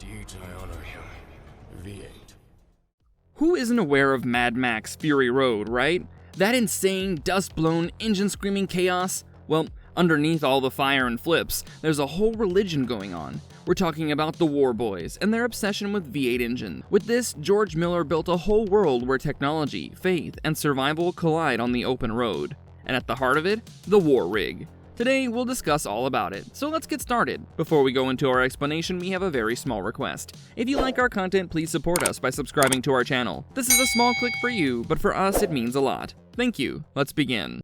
deeds I honor him. V8. Who isn't aware of Mad Max Fury Road, right? That insane, dust-blown, engine-screaming chaos? Well, underneath all the fire and flips, there's a whole religion going on. We're talking about the War Boys and their obsession with V8 engines. With this, George Miller built a whole world where technology, faith, and survival collide on the open road. And at the heart of it, the War Rig. Today, we'll discuss all about it, so let's get started. Before we go into our explanation, we have a very small request. If you like our content, please support us by subscribing to our channel. This is a small click for you, but for us, it means a lot. Thank you. Let's begin.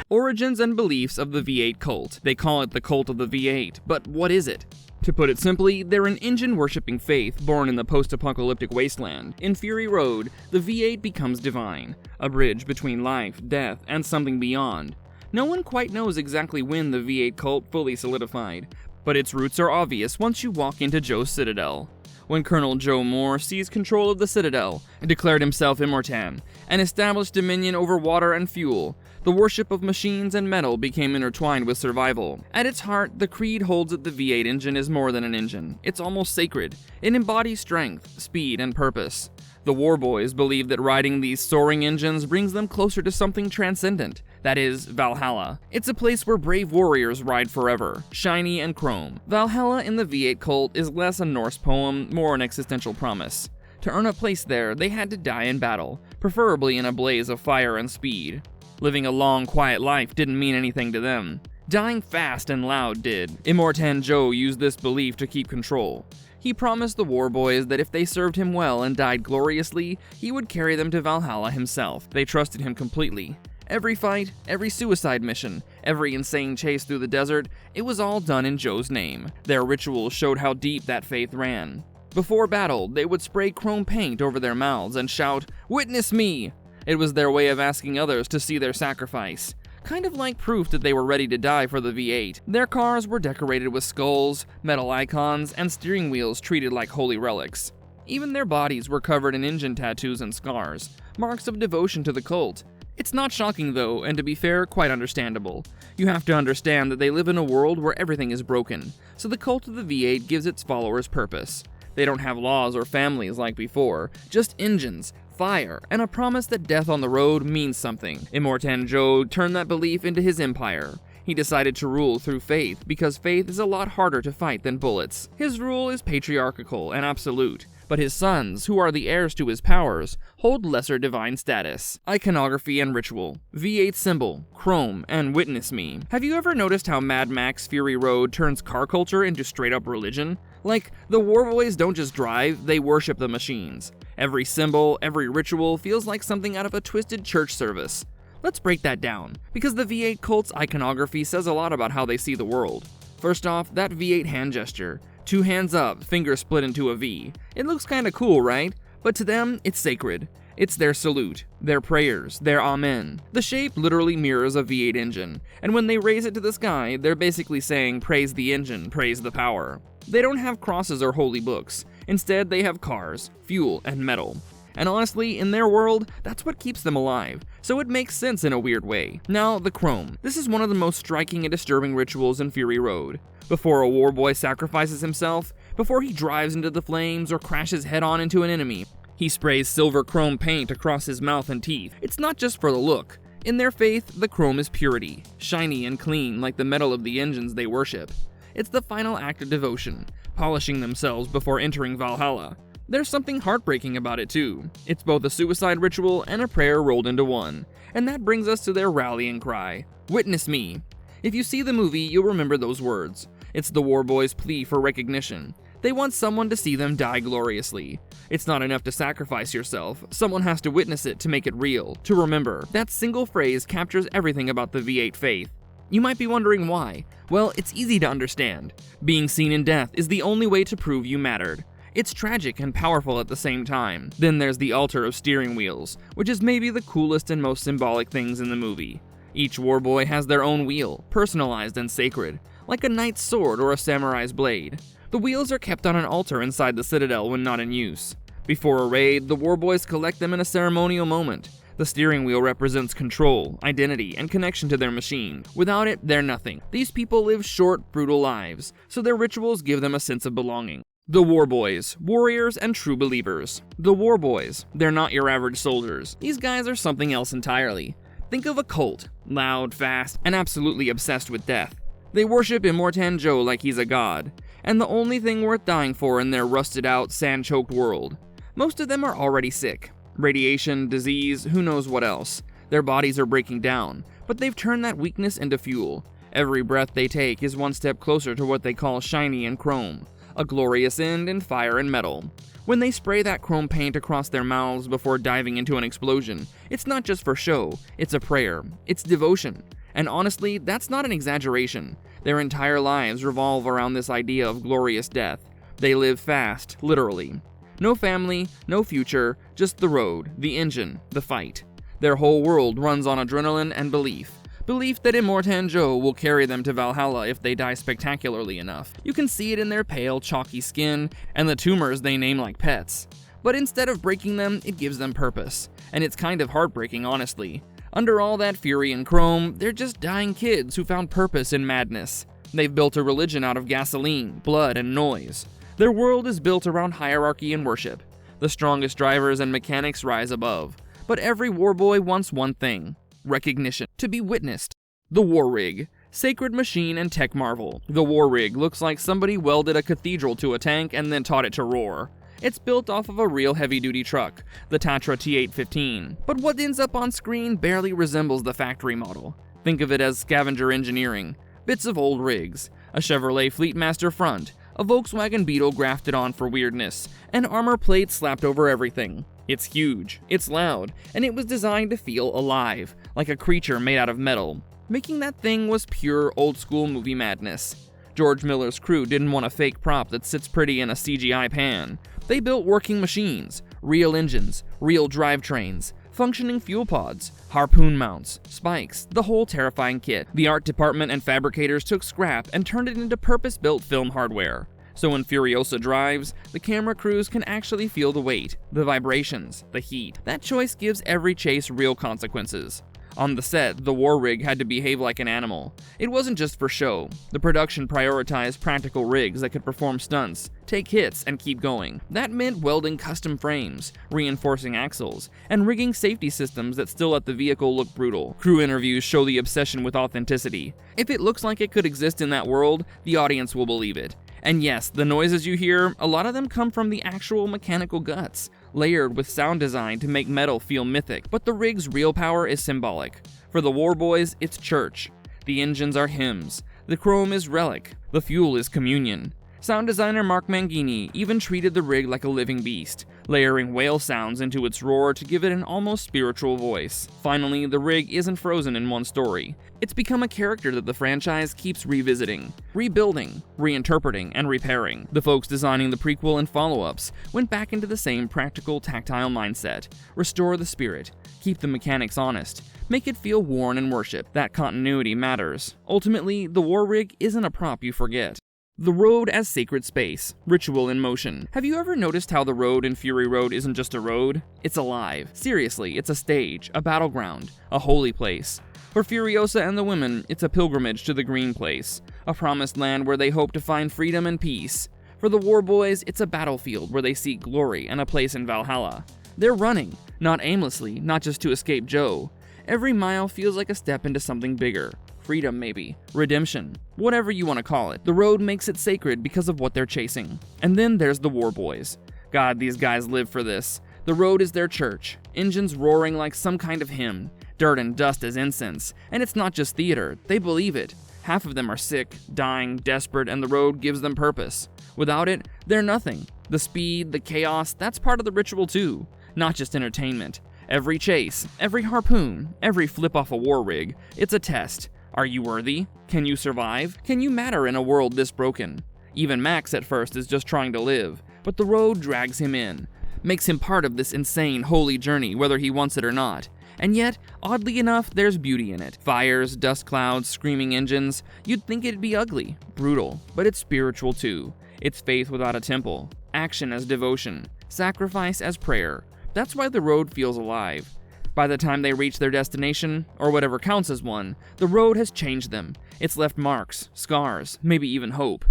Origins and beliefs of the V8 cult. They call it the cult of the V8, but what is it? To put it simply, they're an engine-worshipping faith born in the post-apocalyptic wasteland. In Fury Road, the V8 becomes divine, a bridge between life, death, and something beyond. No one quite knows exactly when the V8 cult fully solidified, but its roots are obvious once you walk into Joe's Citadel. When Colonel Joe Moore seized control of the Citadel, declared himself Immortan, and established dominion over water and fuel, the worship of machines and metal became intertwined with survival. At its heart, the creed holds that the V8 engine is more than an engine. It's almost sacred. It embodies strength, speed, and purpose. The War Boys believe that riding these soaring engines brings them closer to something transcendent. That is, Valhalla. It's a place where brave warriors ride forever, shiny and chrome. Valhalla in the V8 cult is less a Norse poem, more an existential promise. To earn a place there, they had to die in battle, preferably in a blaze of fire and speed. Living a long, quiet life didn't mean anything to them. Dying fast and loud did. Immortan Joe used this belief to keep control. He promised the War Boys that if they served him well and died gloriously, he would carry them to Valhalla himself. They trusted him completely. Every fight, every suicide mission, every insane chase through the desert, it was all done in Joe's name. Their rituals showed how deep that faith ran. Before battle, they would spray chrome paint over their mouths and shout, "Witness me!" It was their way of asking others to see their sacrifice. Kind of like proof that they were ready to die for the V8. Their cars were decorated with skulls, metal icons, and steering wheels treated like holy relics. Even their bodies were covered in engine tattoos and scars, marks of devotion to the cult. It's not shocking though, and to be fair, quite understandable. You have to understand that they live in a world where everything is broken, so the cult of the V8 gives its followers purpose. They don't have laws or families like before, just engines, fire, and a promise that death on the road means something. Immortan Joe turned that belief into his empire. He decided to rule through faith, because faith is a lot harder to fight than bullets. His rule is patriarchal and absolute, but his sons, who are the heirs to his powers, hold lesser divine status. Iconography and ritual. V8 symbol, chrome, and witness me. Have you ever noticed how Mad Max Fury Road turns car culture into straight-up religion? Like, the War Boys don't just drive, they worship the machines. Every symbol, every ritual feels like something out of a twisted church service. Let's break that down, because the V8 cult's iconography says a lot about how they see the world. First off, that V8 hand gesture. 2 hands up, fingers split into a V. It looks kinda cool, right? But to them, it's sacred. It's their salute, their prayers, their amen. The shape literally mirrors a V8 engine, and when they raise it to the sky, they're basically saying, praise the engine, praise the power. They don't have crosses or holy books. Instead, they have cars, fuel, and metal. And honestly, in their world, that's what keeps them alive, so it makes sense in a weird way. Now, the chrome. This is one of the most striking and disturbing rituals in Fury Road. Before a War Boy sacrifices himself, before he drives into the flames or crashes head-on into an enemy, he sprays silver chrome paint across his mouth and teeth. It's not just for the look. In their faith, the chrome is purity, shiny and clean like the metal of the engines they worship. It's the final act of devotion, polishing themselves before entering Valhalla. There's something heartbreaking about it too. It's both a suicide ritual and a prayer rolled into one. And that brings us to their rallying cry, "Witness me." If you see the movie, you'll remember those words. It's the War Boys' plea for recognition. They want someone to see them die gloriously. It's not enough to sacrifice yourself. Someone has to witness it to make it real, to remember. That single phrase captures everything about the V8 faith. You might be wondering why. Well, it's easy to understand. Being seen in death is the only way to prove you mattered. It's tragic and powerful at the same time. Then there's the altar of steering wheels, which is maybe the coolest and most symbolic things in the movie. Each War Boy has their own wheel, personalized and sacred, like a knight's sword or a samurai's blade. The wheels are kept on an altar inside the Citadel when not in use. Before a raid, the War Boys collect them in a ceremonial moment. The steering wheel represents control, identity, and connection to their machine. Without it, they're nothing. These people live short, brutal lives, so their rituals give them a sense of belonging. The War Boys, warriors and true believers. The War Boys, they're not your average soldiers. These guys are something else entirely. Think of a cult, loud, fast, and absolutely obsessed with death. They worship Immortan Joe like he's a god, and the only thing worth dying for in their rusted-out, sand-choked world. Most of them are already sick. Radiation, disease, who knows what else. Their bodies are breaking down, but they've turned that weakness into fuel. Every breath they take is one step closer to what they call shiny and chrome, a glorious end in fire and metal. When they spray that chrome paint across their mouths before diving into an explosion, it's not just for show, it's a prayer, it's devotion. And honestly, that's not an exaggeration. Their entire lives revolve around this idea of glorious death. They live fast, literally. No family, no future, just the road, the engine, the fight. Their whole world runs on adrenaline and belief. Belief that Immortan Joe will carry them to Valhalla if they die spectacularly enough. You can see it in their pale, chalky skin and the tumors they name like pets. But instead of breaking them, it gives them purpose. And it's kind of heartbreaking, honestly. Under all that fury and chrome, they're just dying kids who found purpose in madness. They've built a religion out of gasoline, blood, and noise. Their world is built around hierarchy and worship. The strongest drivers and mechanics rise above. But every war boy wants one thing: recognition, to be witnessed. The War Rig, sacred machine and tech marvel. The War Rig looks like somebody welded a cathedral to a tank and then taught it to roar. It's built off of a real heavy-duty truck, the Tatra T815. But what ends up on screen barely resembles the factory model. Think of it as scavenger engineering. Bits of old rigs, a Chevrolet Fleetmaster front, a Volkswagen Beetle grafted on for weirdness, and armor plates slapped over everything. It's huge, it's loud, and it was designed to feel alive, like a creature made out of metal. Making that thing was pure old-school movie madness. George Miller's crew didn't want a fake prop that sits pretty in a CGI pan. They built working machines, real engines, real drivetrains, functioning fuel pods, harpoon mounts, spikes, the whole terrifying kit. The art department and fabricators took scrap and turned it into purpose-built film hardware. So when Furiosa drives, the camera crews can actually feel the weight, the vibrations, the heat. That choice gives every chase real consequences. On the set, the War Rig had to behave like an animal. It wasn't just for show. The production prioritized practical rigs that could perform stunts, take hits, and keep going. That meant welding custom frames, reinforcing axles, and rigging safety systems that still let the vehicle look brutal. Crew interviews show the obsession with authenticity. If it looks like it could exist in that world, the audience will believe it. And yes, the noises you hear, a lot of them come from the actual mechanical guts, layered with sound design to make metal feel mythic, but the rig's real power is symbolic. For the War Boys, it's church. The engines are hymns. The chrome is relic. The fuel is communion. Sound designer Mark Mangini even treated the rig like a living beast, layering whale sounds into its roar to give it an almost spiritual voice. Finally, the rig isn't frozen in one story. It's become a character that the franchise keeps revisiting, rebuilding, reinterpreting, and repairing. The folks designing the prequel and follow-ups went back into the same practical, tactile mindset. Restore the spirit, keep the mechanics honest, make it feel worn and worship. That continuity matters. Ultimately, the War Rig isn't a prop you forget. The road as sacred space, ritual in motion. Have you ever noticed how the road in Fury Road isn't just a road? It's alive. Seriously, it's a stage, a battleground, a holy place. For Furiosa and the women, it's a pilgrimage to the green place, a promised land where they hope to find freedom and peace. For the War Boys, it's a battlefield where they seek glory and a place in Valhalla. They're running, not aimlessly, not just to escape Joe. Every mile feels like a step into something bigger. Freedom, maybe. Redemption. Whatever you want to call it. The road makes it sacred because of what they're chasing. And then there's the War Boys. God, these guys live for this. The road is their church. Engines roaring like some kind of hymn. Dirt and dust as incense. And it's not just theater. They believe it. Half of them are sick, dying, desperate, and the road gives them purpose. Without it, they're nothing. The speed, the chaos, that's part of the ritual too. Not just entertainment. Every chase, every harpoon, every flip off a war rig, it's a test. Are you worthy? Can you survive? Can you matter in a world this broken? Even Max at first is just trying to live, but the road drags him in, makes him part of this insane, holy journey whether he wants it or not. And yet, oddly enough, there's beauty in it. Fires, dust clouds, screaming engines. You'd think it'd be ugly, brutal, but it's spiritual too. It's faith without a temple, action as devotion, sacrifice as prayer. That's why the road feels alive. By the time they reach their destination, or whatever counts as one, the road has changed them. It's left marks, scars, maybe even hope.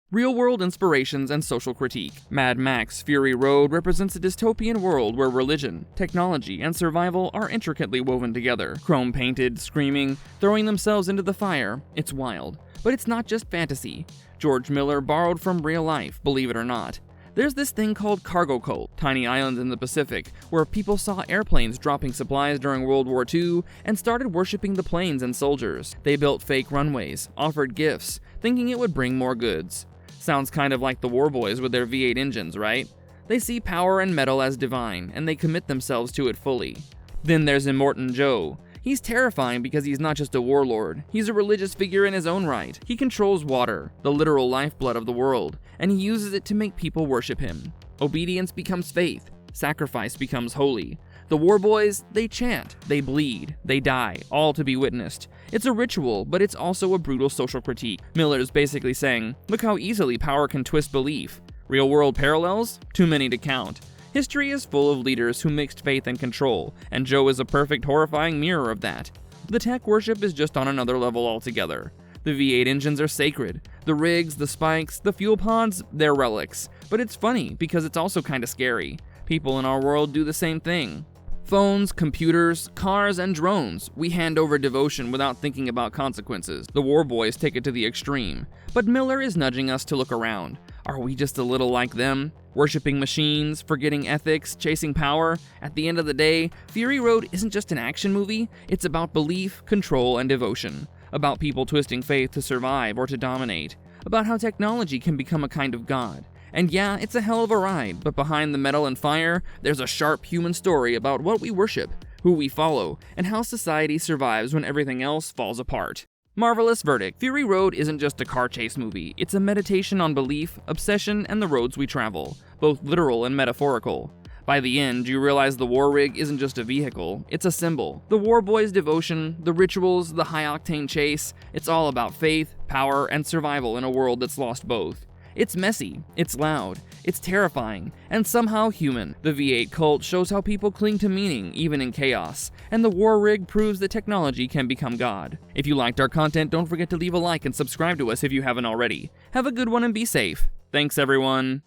Real-world inspirations and social critique. Mad Max Fury Road represents a dystopian world where religion, technology, and survival are intricately woven together. Chrome-painted, screaming, throwing themselves into the fire. It's wild. But it's not just fantasy. George Miller borrowed from real life, believe it or not. There's this thing called cargo cult, tiny islands in the Pacific, where people saw airplanes dropping supplies during World War II and started worshipping the planes and soldiers. They built fake runways, offered gifts, thinking it would bring more goods. Sounds kind of like the War Boys with their V8 engines, right? They see power and metal as divine, and they commit themselves to it fully. Then there's Immortan Joe. He's terrifying because he's not just a warlord, he's a religious figure in his own right. He controls water, the literal lifeblood of the world, and he uses it to make people worship him. Obedience becomes faith, sacrifice becomes holy. The War Boys, they chant, they bleed, they die, all to be witnessed. It's a ritual, but it's also a brutal social critique. Miller's basically saying, look how easily power can twist belief. Real-world parallels? Too many to count. History is full of leaders who mixed faith and control, and Joe is a perfect, horrifying mirror of that. The tech worship is just on another level altogether. The V8 engines are sacred. The rigs, the spikes, the fuel pods, they're relics. But it's funny, because it's also kinda scary. People in our world do the same thing. Phones, computers, cars, and drones. We hand over devotion without thinking about consequences. The War Boys take it to the extreme. But Miller is nudging us to look around. Are we just a little like them? Worshipping machines, forgetting ethics, chasing power? At the end of the day, Fury Road isn't just an action movie, it's about belief, control, and devotion. About people twisting faith to survive or to dominate. About how technology can become a kind of god. And yeah, it's a hell of a ride, but behind the metal and fire, there's a sharp human story about what we worship, who we follow, and how society survives when everything else falls apart. Marvelous verdict. Fury Road isn't just a car chase movie, it's a meditation on belief, obsession, and the roads we travel, both literal and metaphorical. By the end, you realize the war rig isn't just a vehicle, it's a symbol. The War Boys' devotion, the rituals, the high-octane chase, it's all about faith, power, and survival in a world that's lost both. It's messy, it's loud, it's terrifying, and somehow human. The V8 cult shows how people cling to meaning, even in chaos, and the war rig proves that technology can become God. If you liked our content, don't forget to leave a like and subscribe to us if you haven't already. Have a good one and be safe. Thanks, everyone.